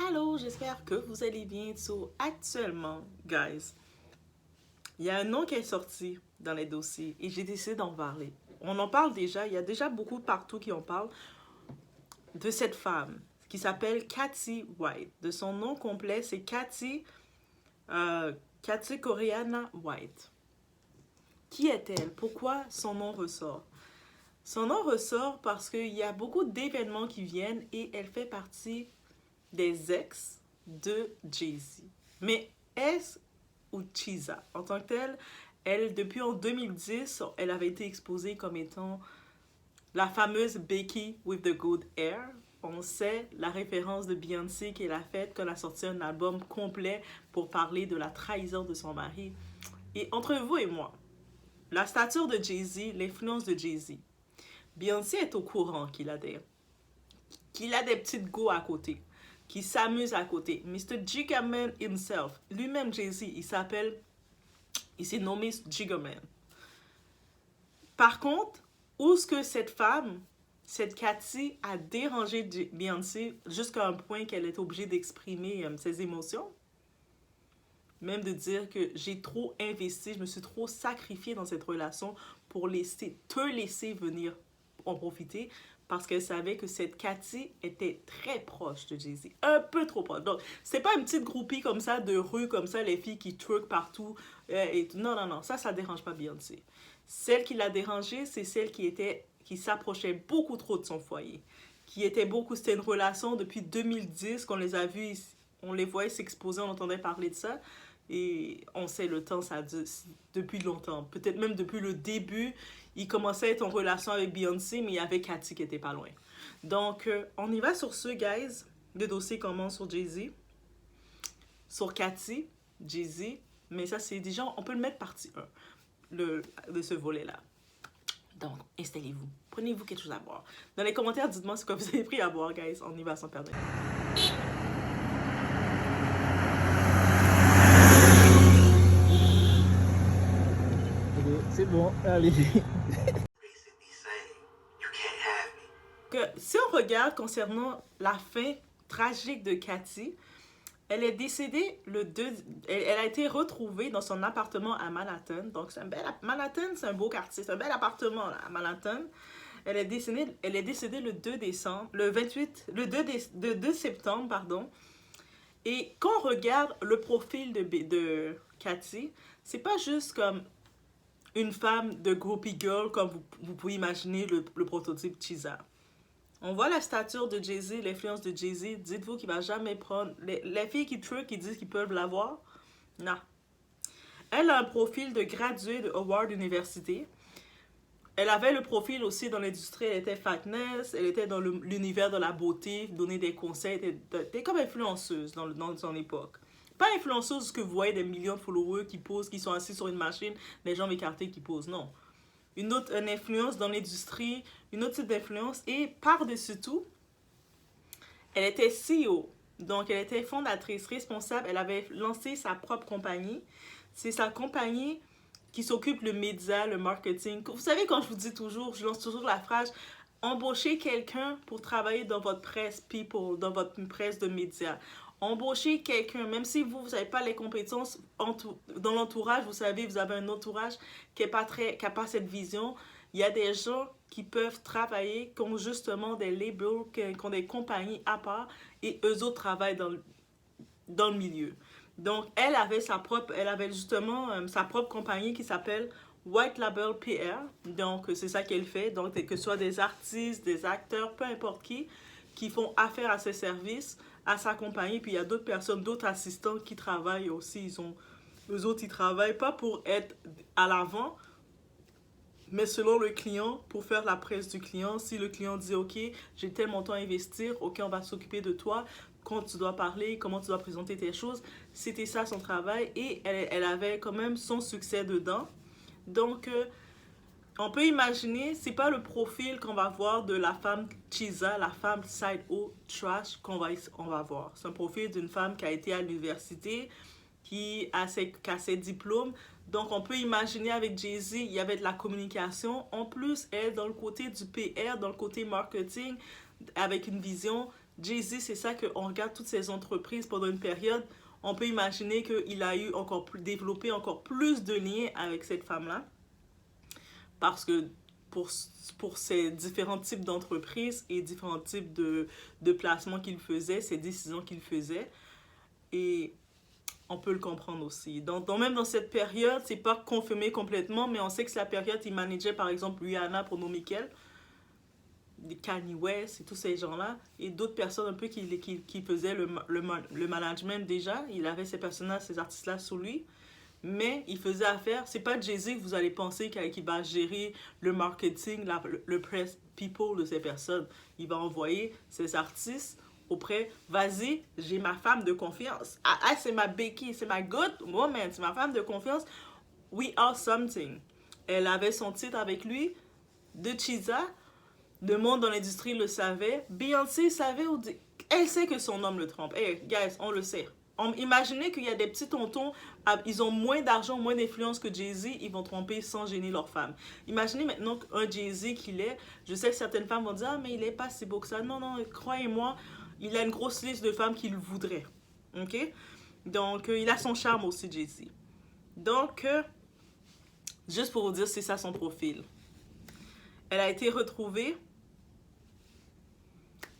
Allô, j'espère que vous allez bien. So, actuellement, guys, il y a un nom qui est sorti dans les dossiers et j'ai décidé d'en parler. On en parle déjà, il y a déjà beaucoup partout qui en parlent de cette femme qui s'appelle Kathy White. De son nom complet, c'est Kathy Coriana White. Qui est-elle? Pourquoi son nom ressort? Son nom ressort parce qu'il y a beaucoup d'événements qui viennent et elle fait partie des ex de Jay-Z. Mais est-ce ou Chisa en tant que telle, elle, depuis en 2010, elle avait été exposée comme étant la fameuse Becky with the good hair. On sait la référence de Beyoncé qu'elle a faite quand elle a sorti un album complet pour parler de la trahison de son mari. Et entre vous et moi, la stature de Jay-Z, l'influence de Jay-Z, Beyoncé est au courant qu'il a des petites go à côté, qui s'amuse à côté. Mr. Gigaman himself, lui-même Jay-Z, il s'est nommé Gigaman. Par contre, où est-ce que cette femme, cette Cathy, a dérangé Beyoncé jusqu'à un point qu'elle est obligée d'exprimer ses émotions? Même de dire que j'ai trop investi, je me suis trop sacrifiée dans cette relation pour te laisser venir en profiter, parce qu'elle savait que cette Cathy était très proche de Jay-Z. Un peu trop proche. Donc, c'est pas une petite groupie comme ça, de rue, comme ça, les filles qui twerk partout. Non, non, non, ça dérange pas Beyoncé. Celle qui l'a dérangée, c'est celle qui s'approchait beaucoup trop de son foyer. C'était une relation depuis 2010 qu'on les a vus, on les voyait s'exposer, on entendait parler de ça. Et on sait le temps, ça dure depuis longtemps. Peut-être même depuis le début, il commençait à être en relation avec Beyoncé, mais il y avait Cathy qui était pas loin. Donc, on y va sur ce, guys. Le dossier commence sur Jay-Z, sur Cathy, Jay-Z. Mais ça, c'est déjà, on peut le mettre partie 1 de ce volet-là. Donc, installez-vous. Prenez-vous quelque chose à boire. Dans les commentaires, dites-moi ce que vous avez pris à boire, guys. On y va sans perdre. C'est bon, allez. Si on regarde concernant la fin tragique de Cathy, elle est décédée elle a été retrouvée dans son appartement à Manhattan. Donc, Manhattan, c'est un beau quartier, c'est un bel appartement là, à Manhattan. Elle est décédée le 2 septembre, pardon. Et quand on regarde le profil de Cathy, c'est pas juste comme une femme de groupie girl comme vous pouvez imaginer le prototype Chisa. On voit la stature de Jay-Z, l'influence de Jay-Z. Dites-vous qu'il va jamais prendre... Les filles qui truquent, qui disent qu'ils peuvent l'avoir, non. Elle a un profil de graduée de Howard University. Elle avait le profil aussi dans l'industrie. Elle était fatness, elle était dans l'univers de la beauté, donner des conseils. Elle était comme influenceuse dans son époque. Pas influenceuse que vous voyez des millions de followers qui posent, qui sont assis sur une machine, les jambes écartées qui posent, non. Une influence dans l'industrie, une autre type d'influence. Et par-dessus tout, elle était CEO. Donc, elle était fondatrice, responsable. Elle avait lancé sa propre compagnie. C'est sa compagnie qui s'occupe le média, le marketing. Vous savez, quand je vous dis toujours, je lance toujours la phrase, embauchez quelqu'un pour travailler dans votre presse people, dans votre presse de médias. Embauchez quelqu'un, même si vous n'avez pas les compétences dans l'entourage, vous savez, vous avez un entourage qui n'a pas cette vision. Il y a des gens qui peuvent travailler, qui ont justement des labels, qui ont des compagnies à part, et eux autres travaillent dans le milieu. Donc, elle avait justement sa propre compagnie qui s'appelle White Label PR. Donc, c'est ça qu'elle fait. Donc, que ce soit des artistes, des acteurs, peu importe qui font affaire à ses services, à sa compagnie. Puis, il y a d'autres personnes, d'autres assistants qui travaillent aussi. Eux autres, ils travaillent pas pour être à l'avant, mais selon le client, pour faire la presse du client. Si le client dit, OK, j'ai tel montant à investir, OK, on va s'occuper de toi, quand tu dois parler, comment tu dois présenter tes choses. C'était ça son travail et elle avait quand même son succès dedans. Donc, on peut imaginer, c'est pas le profil qu'on va voir de la femme Chisa, la femme side O trash qu'on va voir. C'est un profil d'une femme qui a été à l'université, qui a ses diplômes. Donc, on peut imaginer avec Jay-Z, il y avait de la communication. En plus, elle, dans le côté du PR, dans le côté marketing, avec une vision Jay-Z, c'est ça qu'on regarde toutes ces entreprises pendant une période. On peut imaginer qu'il a eu encore plus, développé encore plus de liens avec cette femme-là. Parce que pour ces différents types d'entreprises et différents types de placements qu'il faisait, ces décisions qu'il faisait. Et on peut le comprendre aussi. Même dans cette période, c'est pas confirmé complètement, mais on sait que c'est la période, il manageait par exemple Rihanna pour nommer qu'elle, Kanye West et tous ces gens-là, et d'autres personnes un peu qui faisaient le management déjà. Il avait ces personnages, ces artistes-là sous lui. Mais il faisait affaire, c'est pas Jay-Z que vous allez penser qu'il va gérer le marketing, le press people de ces personnes. Il va envoyer ses artistes auprès, vas-y, j'ai ma femme de confiance. Ah, c'est ma Becky, c'est ma good woman, c'est ma femme de confiance. We are something. Elle avait son titre avec lui, de Chisa. Le monde dans l'industrie le savait. Beyoncé savait, elle sait que son homme le trompe. Hey, guys, on le sait. Imaginez qu'il y a des petits tontons, ils ont moins d'argent, moins d'influence que Jay-Z, ils vont tromper sans gêner leur femme. Imaginez maintenant un Jay-Z qu'il est. Je sais que certaines femmes vont dire, ah, mais il est pas si beau que ça. Non, non, croyez-moi, il a une grosse liste de femmes qu'il voudrait. OK? Donc, il a son charme aussi, Jay-Z. Donc, juste pour vous dire, c'est ça son profil. Elle a été retrouvée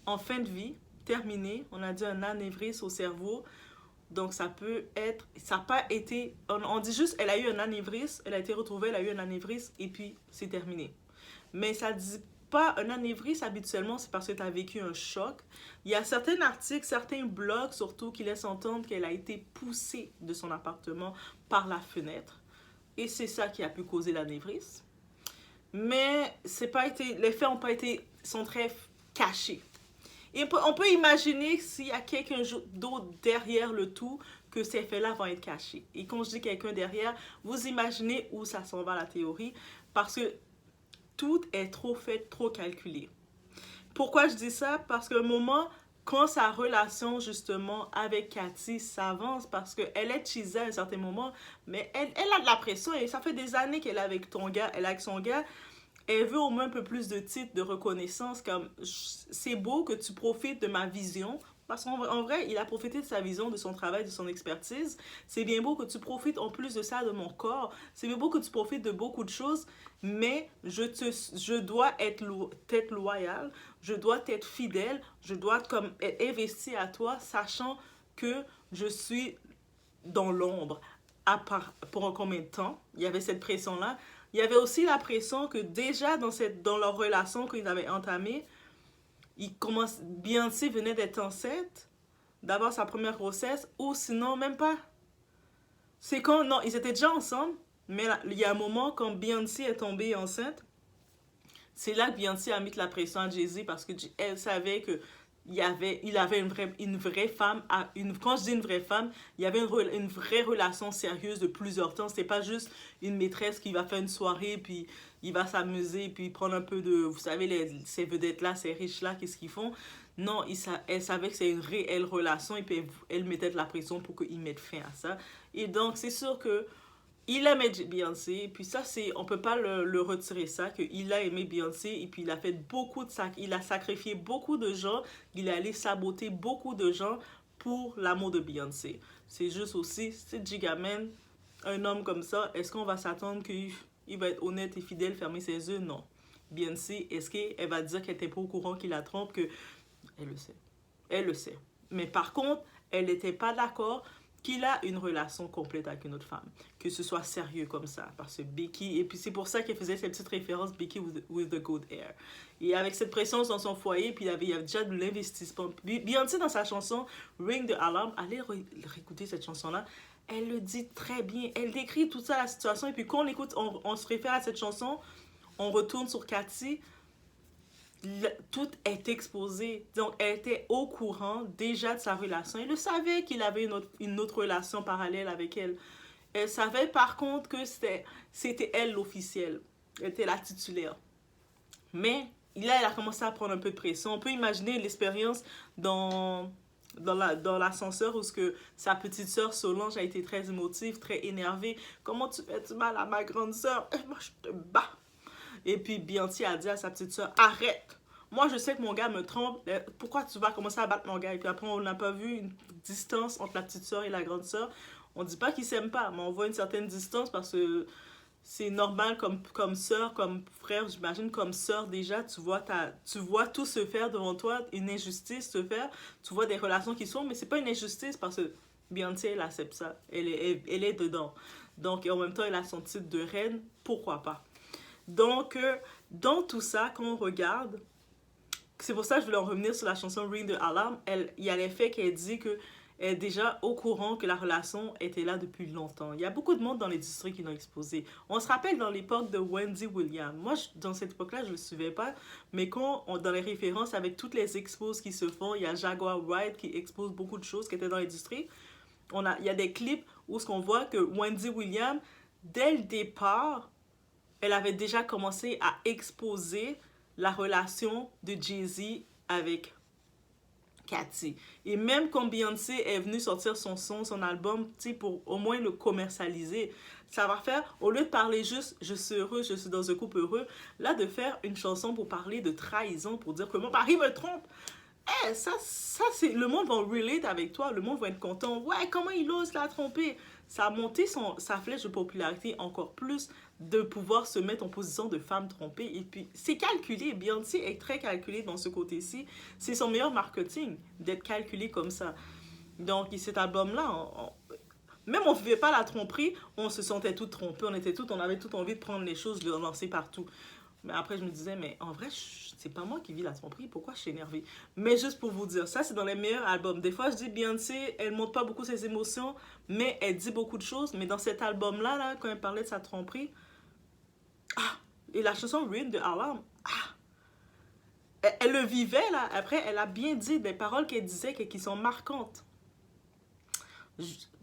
en fin de vie, terminée. On a dit un anévrisme au cerveau. Donc, ça peut être... Ça n'a pas été... On dit juste, elle a eu un anévrisme, elle a été retrouvée, elle a eu un anévrisme, et puis c'est terminé. Mais ça ne dit pas un anévrisme, habituellement, c'est parce que tu as vécu un choc. Il y a certains articles, certains blogs, surtout, qui laissent entendre qu'elle a été poussée de son appartement par la fenêtre. Et c'est ça qui a pu causer l'anévrisme. Mais c'est pas été... les faits ont pas été... sont très cachés. Et on peut imaginer s'il y a quelqu'un d'autre derrière le tout, que ces faits-là vont être cachés. Et quand je dis quelqu'un derrière, vous imaginez où ça s'en va la théorie, parce que tout est trop fait, trop calculé. Pourquoi je dis ça? Parce qu'à un moment, quand sa relation justement avec Cathy s'avance, parce qu'elle est cheesée à un certain moment, mais elle a de la pression, et ça fait des années qu'elle est avec ton gars, elle est avec son gars. Elle veut au moins un peu plus de titres, de reconnaissance, comme c'est beau que tu profites de ma vision, parce qu'en vrai, il a profité de sa vision, de son travail, de son expertise. C'est bien beau que tu profites en plus de ça de mon corps. C'est bien beau que tu profites de beaucoup de choses, mais je dois être loyale, je dois être fidèle, je dois être investi à toi, sachant que je suis dans l'ombre. Pour combien de temps? Il y avait cette pression-là. Il y avait aussi la pression que déjà dans leur relation qu'ils avaient entamée, Beyoncé venait d'être enceinte, d'avoir sa première grossesse, ou sinon même pas. C'est quand, non, ils étaient déjà ensemble, mais là, il y a un moment quand Beyoncé est tombée enceinte, c'est là que Beyoncé a mis la pression à Jay-Z parce qu'elle savait que il avait une vraie femme, quand je dis une vraie femme, il y avait une vraie relation sérieuse de plusieurs temps. C'est pas juste une maîtresse qui va faire une soirée, puis il va s'amuser, puis prendre un peu de, vous savez, ces vedettes-là, ces riches-là, qu'est-ce qu'ils font? Non, elle savait que c'est une réelle relation, et puis elle mettait de la pression pour qu'ils mettent fin à ça. Et donc, c'est sûr que il aimait Beyoncé, et puis ça, on peut pas le retirer ça, qu'il a aimé Beyoncé, et puis il a fait il a sacrifié beaucoup de gens, il est allé saboter beaucoup de gens pour l'amour de Beyoncé. C'est juste aussi, c'est Gigaman, un homme comme ça, est-ce qu'on va s'attendre qu'il va être honnête et fidèle, fermer ses yeux? Non. Beyoncé, est-ce qu'elle va dire qu'elle n'était pas au courant qu'il la trompe? Elle le sait. Elle le sait. Mais par contre, elle n'était pas d'accord qu'il a une relation complète avec une autre femme, que ce soit sérieux comme ça, parce que Becky, et puis c'est pour ça qu'elle faisait cette petite référence, Becky with the good hair, et avec cette pression dans son foyer, puis il y avait déjà de l'investissement. Beyoncé dans sa chanson Ring the Alarm, allez réécouter cette chanson-là, elle le dit très bien, elle décrit toute ça, la situation, et puis quand on écoute, on se réfère à cette chanson, on retourne sur Cathy, tout est exposé. Donc, elle était au courant déjà de sa relation. Elle le savait qu'il avait une autre relation parallèle avec elle. Elle savait par contre que c'était elle l'officielle. Elle était la titulaire. Mais là, elle a commencé à prendre un peu de pression. On peut imaginer l'expérience dans l'ascenseur où sa petite sœur Solange a été très émotive, très énervée. Comment tu fais du mal à ma grande sœur? Moi, je te bats. Et puis Beyoncé a dit à sa petite sœur, arrête, Moi, je sais que mon gars me trompe. Pourquoi tu vas commencer à battre mon gars? Et puis après, on n'a pas vu une distance entre la petite soeur et la grande soeur. On dit pas qu'ils s'aiment pas, mais on voit une certaine distance parce que c'est normal comme sœur, comme frère, j'imagine, comme sœur déjà, tu vois tout se faire devant toi, une injustice se faire, tu vois des relations qui sont, mais c'est pas une injustice parce que Beyoncé, elle accepte ça, elle est dedans. Donc, et en même temps, elle a son titre de reine, pourquoi pas. Donc, dans tout ça, quand on regarde, c'est pour ça que je voulais en revenir sur la chanson Ring the Alarm. Il y a l'effet qu'elle dit que elle est déjà au courant que la relation était là depuis longtemps. Il y a beaucoup de monde dans l'industrie qui l'ont exposé. On se rappelle dans l'époque de Wendy Williams. Moi, dans cette époque-là, je ne le suivais pas. Mais dans les références, avec toutes les expos qui se font, il y a Jaguar Wright qui expose beaucoup de choses qui étaient dans l'industrie. Il y a des clips où on voit que Wendy Williams, dès le départ, elle avait déjà commencé à exposer la relation de Jay-Z avec Cathy. Et même quand Beyoncé est venue sortir son album, pour au moins le commercialiser, ça va faire, au lieu de parler juste « je suis heureux, je suis dans un couple heureux », là, de faire une chanson pour parler de trahison, pour dire que mon mari me trompe. Ça c'est, le monde va relate avec toi, le monde va être content. Ouais, comment il ose la tromper? Ça a monté sa flèche de popularité encore plus, de pouvoir se mettre en position de femme trompée. Et puis, c'est calculé. Beyoncé est très calculée dans ce côté-ci. C'est son meilleur marketing, d'être calculé comme ça. Donc, cet album-là, même on ne vivait pas la tromperie, on se sentait toutes trompées, on avait toutes envie de prendre les choses, de les lancer partout. Mais après, je me disais, mais en vrai, c'est pas moi qui vis la tromperie, pourquoi je suis énervée? Mais juste pour vous dire, ça, c'est dans les meilleurs albums. Des fois, je dis Beyoncé, elle montre pas beaucoup ses émotions, mais elle dit beaucoup de choses. Mais dans cet album-là, là, quand elle parlait de sa tromperie, et la chanson Ring the Alarm, elle le vivait, là. Après, elle a bien dit des paroles qu'elle disait qui sont marquantes.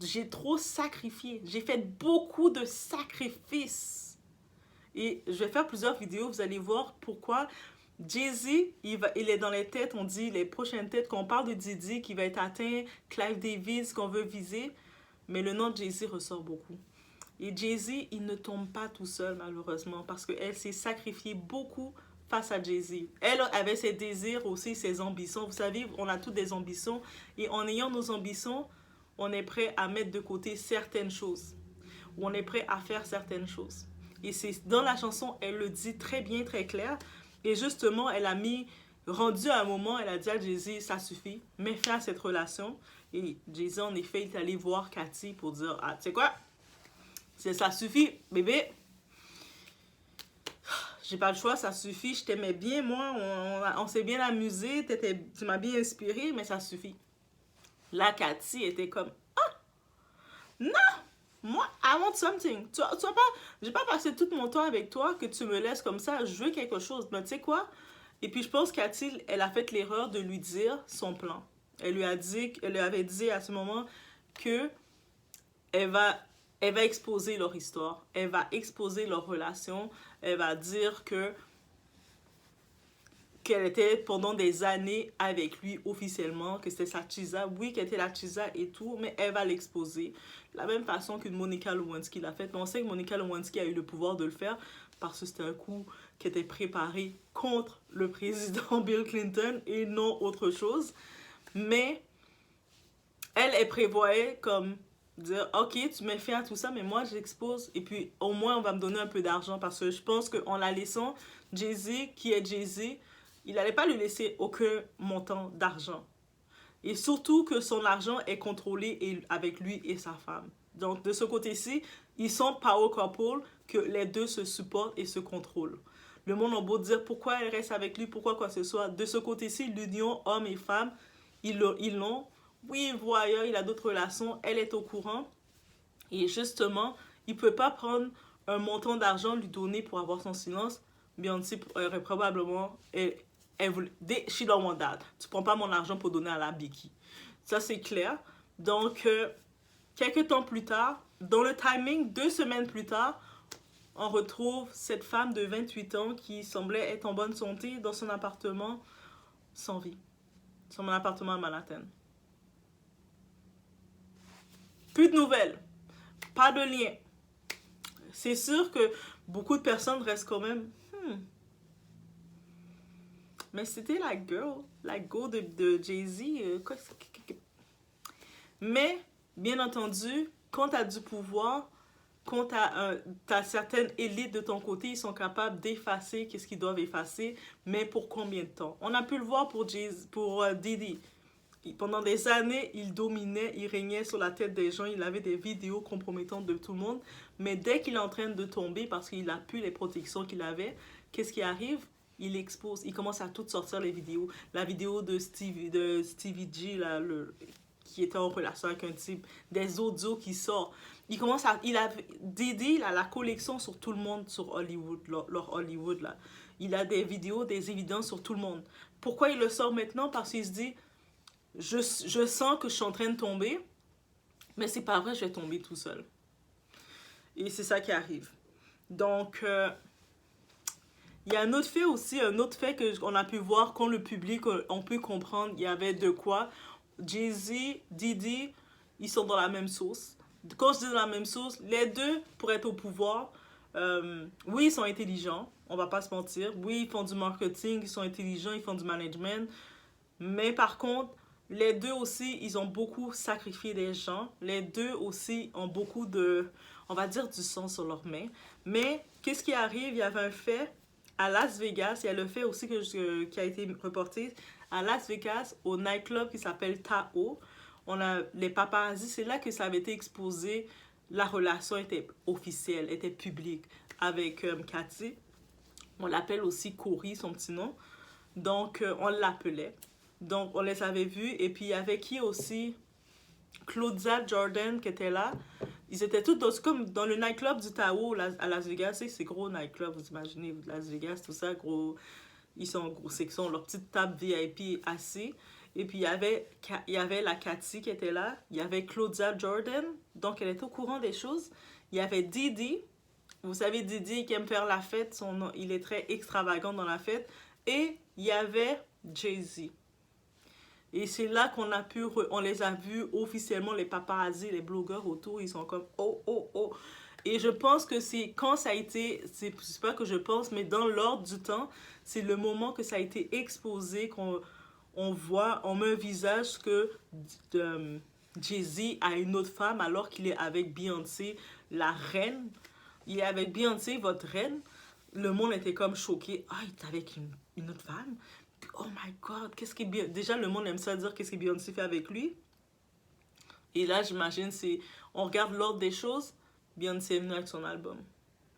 J'ai trop sacrifié. J'ai fait beaucoup de sacrifices. Et je vais faire plusieurs vidéos, vous allez voir pourquoi. Jay-Z, il est dans les têtes, on dit les prochaines têtes, quand on parle de Diddy qui va être atteint, Clive Davis qu'on veut viser, mais le nom de Jay-Z ressort beaucoup. Et Jay-Z, il ne tombe pas tout seul malheureusement parce qu'elle s'est sacrifiée beaucoup face à Jay-Z. Elle avait ses désirs aussi, ses ambitions. Vous savez, on a toutes des ambitions et en ayant nos ambitions, on est prêt à mettre de côté certaines choses. Ou on est prêt à faire certaines choses. Et c'est dans la chanson, elle le dit très bien, très clair. Et justement, elle a rendu à un moment, elle a dit à Jay-Z, ça suffit, mets fin à cette relation. Et Jay-Z, en effet, il est allé voir Cathy pour dire, ah, tu sais quoi, ça suffit, bébé. J'ai pas le choix, ça suffit, je t'aimais bien, moi, on s'est bien amusé, tu m'as bien inspiré, mais ça suffit. Là, Cathy était comme, ah, non! Moi, I want something. J'ai pas passé tout mon temps avec toi que tu me laisses comme ça. Je veux quelque chose. Mais tu sais quoi? Et puis je pense qu'Atil, elle a fait l'erreur de lui dire son plan. Elle lui avait dit à ce moment que elle va exposer leur histoire. Elle va exposer leur relation. Elle va dire qu'elle était pendant des années avec lui officiellement, que c'était sa chisa. Oui, qu'elle était la chisa et tout, mais elle va l'exposer. De la même façon qu'une Monica Lewinsky l'a fait. Mais on sait que Monica Lewinsky a eu le pouvoir de le faire parce que c'était un coup qui était préparé contre le président Bill Clinton et non autre chose. Mais elle prévoyait comme dire, ok, tu mets fin à tout ça, mais moi j'expose et puis au moins on va me donner un peu d'argent parce que je pense qu'en la laissant, Jay-Z, qui est Jay-Z, il n'allait pas lui laisser aucun montant d'argent. Et surtout que son argent est contrôlé avec lui et sa femme. Donc, de ce côté-ci, ils sont power couple, que les deux se supportent et se contrôlent. Le monde a beau dire pourquoi elle reste avec lui, pourquoi quoi que ce soit. De ce côté-ci, l'union homme et femme, ils l'ont. Oui, il voit ailleurs, il a d'autres relations, elle est au courant. Et justement, il ne peut pas prendre un montant d'argent, lui donner pour avoir son silence. Beyoncé aurait probablement... she don't want that. Tu prends pas mon argent pour donner à la Biki. Ça, c'est clair. Donc, quelques temps plus tard, dans le timing, 2 semaines plus tard, on retrouve cette femme de 28 ans qui semblait être en bonne santé dans son appartement sans vie. Son appartement à Manhattan. Plus de nouvelles. Pas de lien. C'est sûr que beaucoup de personnes restent quand même... Mais c'était la go de Jay-Z. Mais, bien entendu, quand tu as du pouvoir, quand t'as certaines élites de ton côté, ils sont capables d'effacer qu'est-ce qu'ils doivent effacer, mais pour combien de temps? On a pu le voir pour Diddy. Pendant des années, il dominait, il régnait sur la tête des gens, il avait des vidéos compromettantes de tout le monde, mais dès qu'il est en train de tomber parce qu'il a plus les protections qu'il avait, qu'est-ce qui arrive? Il expose, il commence à toutes sortir les vidéos. La vidéo de Stevie G, là, qui était en relation avec un type, des audios qui sortent. Diddy, il a la collection sur tout le monde sur Hollywood, leur Hollywood, là. Il a des vidéos, des évidences sur tout le monde. Pourquoi il le sort maintenant? Parce qu'il se dit, je sens que je suis en train de tomber, mais c'est pas vrai, je vais tomber tout seul. Et c'est ça qui arrive. Donc, il y a un autre fait aussi, un autre fait qu'on a pu voir, quand le public, on peut comprendre, il y avait de quoi. Jay-Z, Diddy, ils sont dans la même sauce. Quand je dis dans la même sauce, les deux, pour être au pouvoir, oui, ils sont intelligents, on va pas se mentir. Oui, ils font du marketing, ils sont intelligents, ils font du management. Mais par contre, les deux aussi, ils ont beaucoup sacrifié des gens. Les deux aussi ont beaucoup de, on va dire, du sang sur leurs mains. Mais qu'est-ce qui arrive? Il y avait un fait à Las Vegas, il y a le fait aussi qui a été reporté à Las Vegas, au nightclub qui s'appelle Tao. On a les paparazzis, c'est là que ça avait été exposé. La relation était officielle, était publique avec Cathy. On l'appelle aussi Corey, son petit nom. Donc, on l'appelait. Donc, on les avait vus. Et puis, il y avait qui aussi? Claudia Jordan qui était là. Ils étaient tous comme dans le nightclub du Tao à Las Vegas. C'est gros nightclub, vous imaginez, Las Vegas, tout ça, gros. Ils sont en gros section, leur petite table VIP assis. Et puis, il y avait la Cathy qui était là. Il y avait Claudia Jordan. Donc, elle était au courant des choses. Il y avait Diddy. Vous savez, Diddy qui aime faire la fête. Il est très extravagant dans la fête. Et il y avait Jay-Z. Et c'est là on les a vus officiellement, les paparazzis, les blogueurs autour. Ils sont comme, oh, oh, oh. Et je pense que c'est quand ça a été, c'est pas que je pense, mais dans l'ordre du temps, c'est le moment que ça a été exposé, qu'on met un visage que Jay-Z a une autre femme alors qu'il est avec Beyoncé, la reine. Il est avec Beyoncé, votre reine. Le monde était comme choqué. Ah, il est avec une autre femme? Oh my God, déjà le monde aime ça dire qu'est-ce que Beyoncé fait avec lui. Et là, j'imagine, on regarde l'ordre des choses. Beyoncé est venue avec son album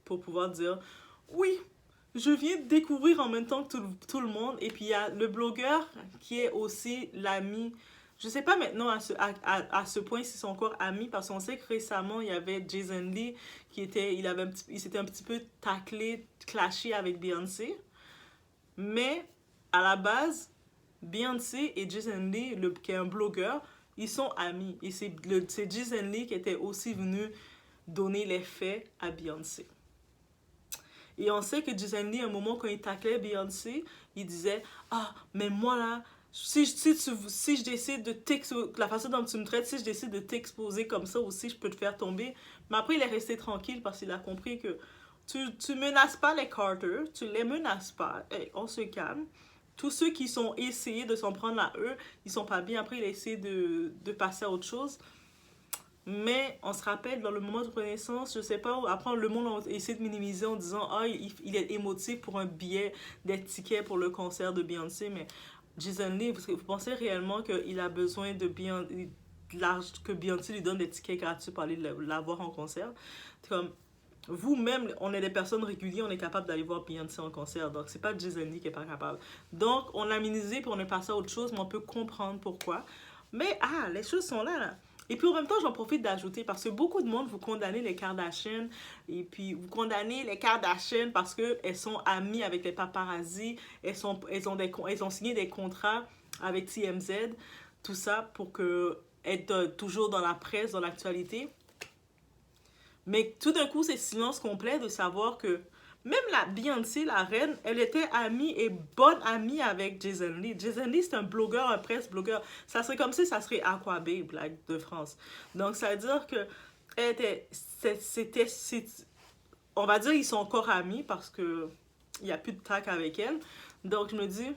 pour pouvoir dire oui, je viens de découvrir en même temps que tout le monde. Et puis il y a le blogueur qui est aussi l'ami. Je sais pas maintenant à ce point s'ils sont encore amis, parce qu'on sait que récemment il y avait Jason Lee il s'était un petit peu taclé, clashé avec Beyoncé. Mais à la base, Beyoncé et Jason Lee, qui est un blogueur, ils sont amis. Et c'est Jason Lee qui était aussi venu donner les faits à Beyoncé. Et on sait que Jason Lee, à un moment, quand il taclait Beyoncé, il disait « Ah, mais moi là, si je décide de la façon dont tu me traites, si je décide de t'exposer comme ça aussi, je peux te faire tomber. » Mais après, il est resté tranquille parce qu'il a compris que tu menaces pas les Carter, tu les menaces pas. Hey, on se calme. Tous ceux qui sont essayés de s'en prendre à eux, ils sont pas bien. Après, il a essayé de passer à autre chose. Mais on se rappelle, dans le moment de renaissance, je sais pas, après le monde a essayé de minimiser en disant « Ah, il est émotif pour un billet, des tickets pour le concert de Beyoncé. » Mais Jason Lee, vous pensez réellement qu'il a besoin que Beyoncé lui donne des tickets gratuits pour aller la voir en concert? Comme, vous-même, on est des personnes régulières, on est capable d'aller voir Beyoncé en concert. Donc, c'est pas Jason Lee qui est pas capable. Donc, on a minimisé pour on est passé à autre chose, mais on peut comprendre pourquoi. Mais, les choses sont là. Et puis, en même temps, j'en profite d'ajouter, parce que beaucoup de monde, vous condamnez les Kardashians, et puis vous condamnez les Kardashians parce qu'elles sont amies avec les paparazzis, elles ont signé des contrats avec TMZ, tout ça pour être toujours dans la presse, dans l'actualité. Mais tout d'un coup, c'est silence complet de savoir que même la Beyoncé, la reine, elle était amie et bonne amie avec Jason Lee. Jason Lee, c'est un blogueur, un presse-blogueur. Ça serait comme si ça serait Aquababe, de France. Donc, ça veut dire que on va dire qu'ils sont encore amis parce que il n'y a plus de tac avec elle. Donc, je me dis,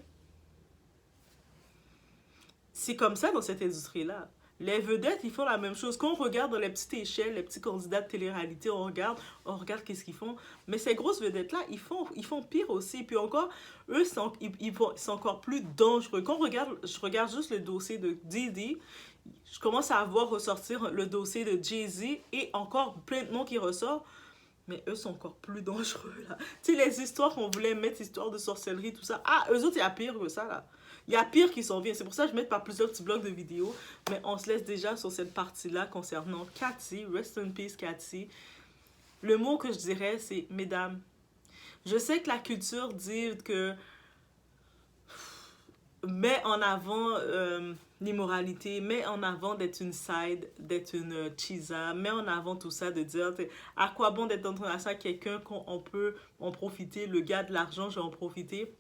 c'est comme ça dans cette industrie-là. Les vedettes, ils font la même chose. Quand on regarde dans les petites échelles, les petits candidats de télé-réalité, on regarde qu'est-ce qu'ils font. Mais ces grosses vedettes-là, ils font pire aussi. Puis encore, eux, c'est encore plus dangereux. Quand je regarde juste le dossier de Diddy, je commence à voir ressortir le dossier de Jay-Z et encore plein de noms qui ressortent. Mais eux sont encore plus dangereux, là. Tu sais, les histoires qu'on voulait mettre, histoires de sorcellerie, tout ça. Ah, eux autres, il y a pire que ça, là. Il y a pire qui s'en vient. C'est pour ça que je mets pas plusieurs petits blocs de vidéos. Mais on se laisse déjà sur cette partie-là concernant Cathy. Rest in peace, Cathy. Le mot que je dirais, c'est mesdames. Je sais que la culture dit que met en avant l'immoralité, met en avant d'être une side, d'être une cheesa, met en avant tout ça, de dire à quoi bon d'être dans une relation avec quelqu'un qu'on peut en profiter, le gars de l'argent, je vais en profiter.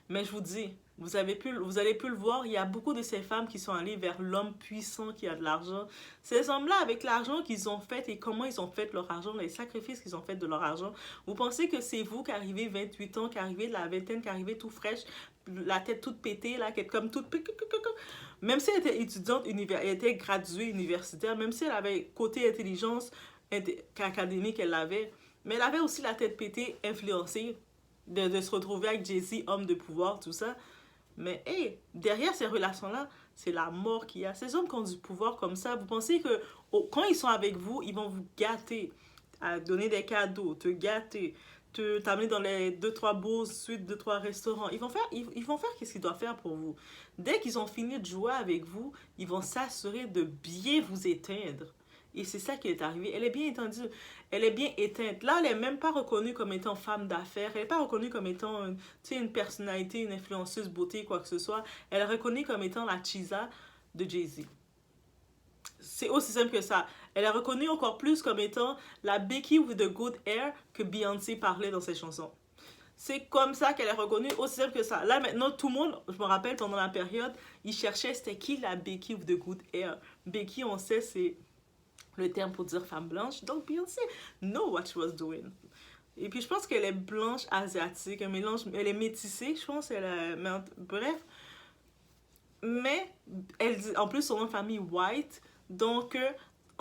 Mais je vous dis, vous allez plus le voir, il y a beaucoup de ces femmes qui sont allées vers l'homme puissant qui a de l'argent. Ces hommes-là, avec l'argent qu'ils ont fait et comment ils ont fait leur argent, les sacrifices qu'ils ont fait de leur argent, vous pensez que c'est vous qui arrivez 28 ans, qui arrivez de la vingtaine, qui arrivez tout fraîche, la tête toute pétée, là, qui est comme toute... Même si elle était étudiante, elle était graduée universitaire, même si elle avait côté intelligence académique, elle l'avait, mais elle avait aussi la tête pétée, influencée, de se retrouver avec Jay-Z, homme de pouvoir, tout ça. Mais hey, derrière ces relations-là, c'est la mort qu'il y a. Ces hommes qui ont du pouvoir comme ça, vous pensez que quand ils sont avec vous, ils vont vous gâter, à donner des cadeaux, te gâter, t'amener dans les 2-3 beaux suites, 2-3 restaurants. Ils vont faire qu'est-ce qu'ils doivent faire pour vous. Dès qu'ils ont fini de jouer avec vous, ils vont s'assurer de bien vous éteindre. Et c'est ça qui est arrivé. Elle est bien étendue. Elle est bien éteinte. Là, elle n'est même pas reconnue comme étant femme d'affaires. Elle n'est pas reconnue comme étant une personnalité, une influenceuse beauté, quoi que ce soit. Elle est reconnue comme étant la cheesa de Jay-Z. C'est aussi simple que ça. Elle est reconnue encore plus comme étant la Becky with the good hair que Beyoncé parlait dans ses chansons. C'est comme ça qu'elle est reconnue, aussi simple que ça. Là, maintenant, tout le monde, je me rappelle, pendant la période, ils cherchaient c'était qui la Becky with the good hair. Becky, on sait, c'est le terme pour dire femme blanche. Donc Beyoncé know what she was doing. Et puis je pense qu'elle est blanche asiatique, un mélange, elle est métissée, je pense, bref. Mais elle dit, en plus son nom de famille White, donc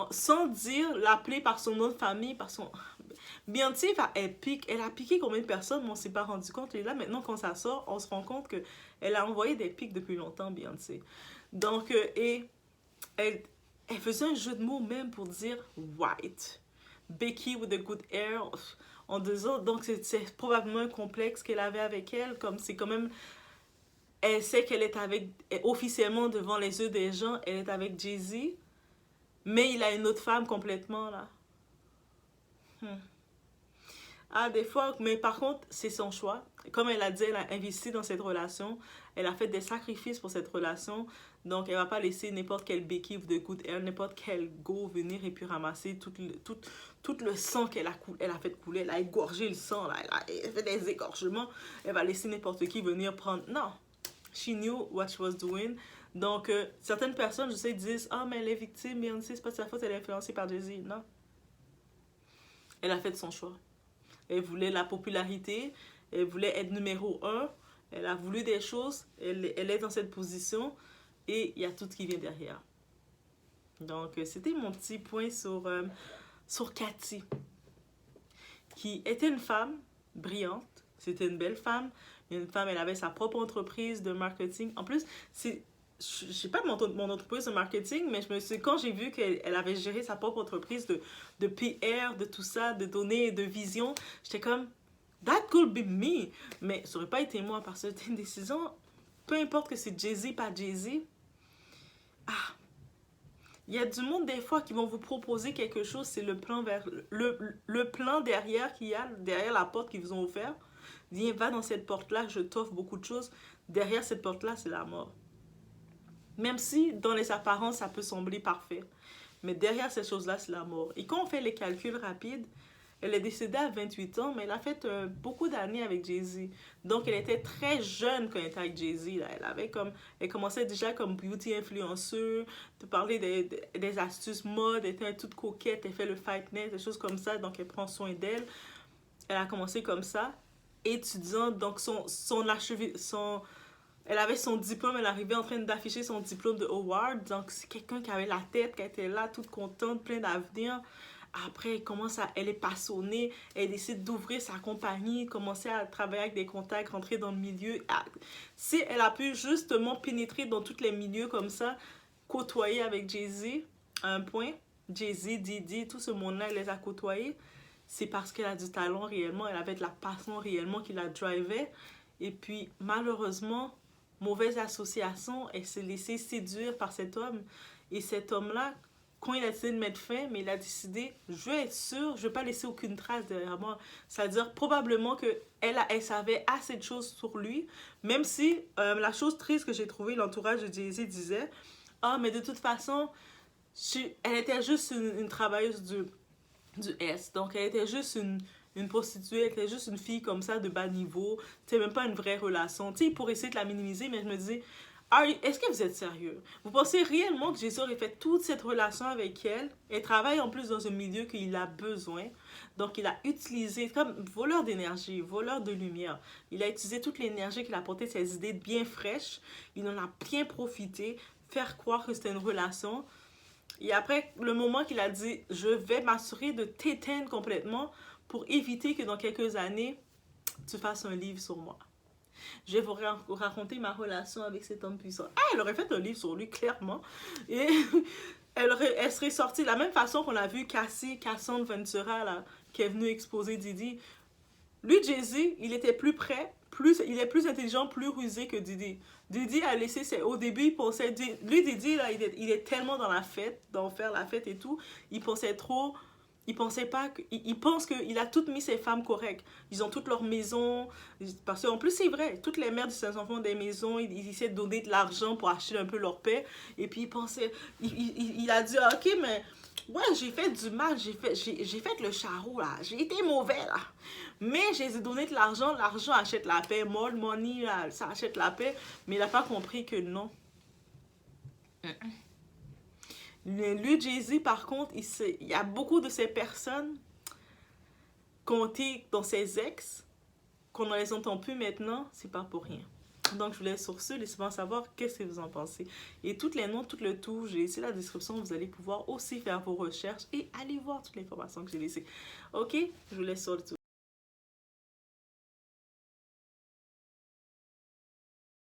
sans dire l'appeler par son nom de famille, par son... Beyoncé, elle a piqué combien de personnes, mais on s'est pas rendu compte. Et là, maintenant, quand ça sort, on se rend compte qu'elle a envoyé des pics depuis longtemps, Beyoncé. Donc, et elle faisait un jeu de mots même pour dire white. Becky with the good hair. En disant, donc c'est probablement un complexe qu'elle avait avec elle. Comme c'est quand même. Elle sait qu'elle est avec. Officiellement devant les yeux des gens, elle est avec Jay-Z. Mais il a une autre femme complètement là. Ah, des fois, mais par contre, c'est son choix. Comme elle a dit, elle a investi dans cette relation. Elle a fait des sacrifices pour cette relation. Donc, elle va pas laisser n'importe quel Becky de good hair, n'importe quel go venir et puis ramasser tout le sang qu'elle a fait couler. Elle a égorgé le sang, là. Elle a fait des égorgements. Elle va laisser n'importe qui venir prendre. Non. She knew what she was doing. Donc, certaines personnes, je sais, disent « Ah, mais elle est victime, Beyoncé, c'est pas de sa faute, elle est influencée par Jay-Z. » Non. Elle a fait son choix. Elle voulait la popularité, elle voulait être numéro 1, elle a voulu des choses, elle est dans cette position et il y a tout qui vient derrière. Donc, c'était mon petit point sur Cathy, qui était une femme brillante, c'était une belle femme, elle avait sa propre entreprise de marketing. En plus, je sais pas mon entreprise de marketing, mais quand j'ai vu qu'elle avait géré sa propre entreprise de PR, de tout ça, de données, de vision, j'étais comme, that could be me. Mais ça aurait pas été moi parce que c'était une décision, peu importe que c'est Jay-Z, pas Jay-Z. Ah, il y a du monde des fois qui vont vous proposer quelque chose, c'est le plan le plan derrière qu'il y a, derrière la porte qu'ils vous ont offert. Viens, va dans cette porte-là, je t'offre beaucoup de choses. Derrière cette porte-là, c'est la mort. Même si, dans les apparences, ça peut sembler parfait. Mais derrière ces choses-là, c'est la mort. Et quand on fait les calculs rapides, elle est décédée à 28 ans, mais elle a fait beaucoup d'années avec Jay-Z. Donc, elle était très jeune quand elle était avec Jay-Z. Elle commençait déjà comme beauty influenceuse, de parler des astuces mode, elle était toute coquette, elle fait le fitness, des choses comme ça. Donc, elle prend soin d'elle. Elle a commencé comme ça, étudiante. Donc, Elle avait son diplôme, elle arrivait en train d'afficher son diplôme de Howard. Donc, c'est quelqu'un qui avait la tête, qui était là, toute contente, plein d'avenir. Après, elle est passionnée, elle décide d'ouvrir sa compagnie, commencer à travailler avec des contacts, rentrer dans le milieu. Si elle a pu justement pénétrer dans tous les milieux comme ça, côtoyer avec Jay-Z à un point, Jay-Z, Diddy, tout ce monde-là, elle les a côtoyés, c'est parce qu'elle a du talent réellement, elle avait de la passion réellement qui la drivait. Et puis, malheureusement, mauvaise association, elle s'est laissée séduire par cet homme. Et cet homme-là, quand il a décidé de mettre fin, mais il a décidé, je veux être sûr, je ne veux pas laisser aucune trace derrière moi. C'est-à-dire probablement qu'elle savait assez de choses sur lui, même si la chose triste que j'ai trouvée, l'entourage de Jay-Z disait, ah, mais de toute façon, elle était juste une travailleuse du S. Donc, elle était juste une prostituée, elle était juste une fille comme ça de bas niveau. C'était même pas une vraie relation. Tu sais, pour essayer de la minimiser, mais je me disais, est-ce que vous êtes sérieux? Vous pensez réellement que Jésus aurait fait toute cette relation avec elle? Elle travaille en plus dans un milieu qu'il a besoin. Donc, il a utilisé, comme voleur d'énergie, voleur de lumière, il a utilisé toute l'énergie qu'il a apportée, ses idées bien fraîches. Il en a bien profité, faire croire que c'était une relation. Et après, le moment qu'il a dit, je vais m'assurer de t'éteindre complètement pour éviter que dans quelques années, tu fasses un livre sur moi. Je vais vous raconter ma relation avec cet homme puissant. Ah, elle aurait fait un livre sur lui, clairement. Et elle serait sortie de la même façon qu'on a vu Cassandre Ventura, là, qui est venue exposer Diddy. Lui, Jay-Z, il était plus prêt, il est plus intelligent, plus rusé que Diddy. Diddy a laissé au début, il pensait, lui, Diddy, là, il est tellement dans la fête, dans faire la fête et tout, il pensait trop, il pensait pas, il pense qu'il a toutes mis ses femmes correctes. Ils ont toutes leurs maisons, parce qu'en plus, c'est vrai, toutes les mères de ses enfants ont des maisons, ils essaient de donner de l'argent pour acheter un peu leur paix, et puis il pensait, il a dit, ok, mais ouais, j'ai fait du mal, j'ai fait le charreau, là, j'ai été mauvais, là. Mais j'ai donné de l'argent achète la paix, more money, là, ça achète la paix. Mais il n'a pas compris que non. Lui, Jay-Z, par contre, il y a beaucoup de ces personnes comptées dans ses ex, qu'on ne les entend plus maintenant, c'est pas pour rien. Donc, je vous laisse sur ce. Laissez-moi savoir qu'est-ce que vous en pensez. Et tous les noms, tout le tout, j'ai laissé la description. Vous allez pouvoir aussi faire vos recherches et aller voir toutes les informations que j'ai laissées. Ok? Je vous laisse sur le tout.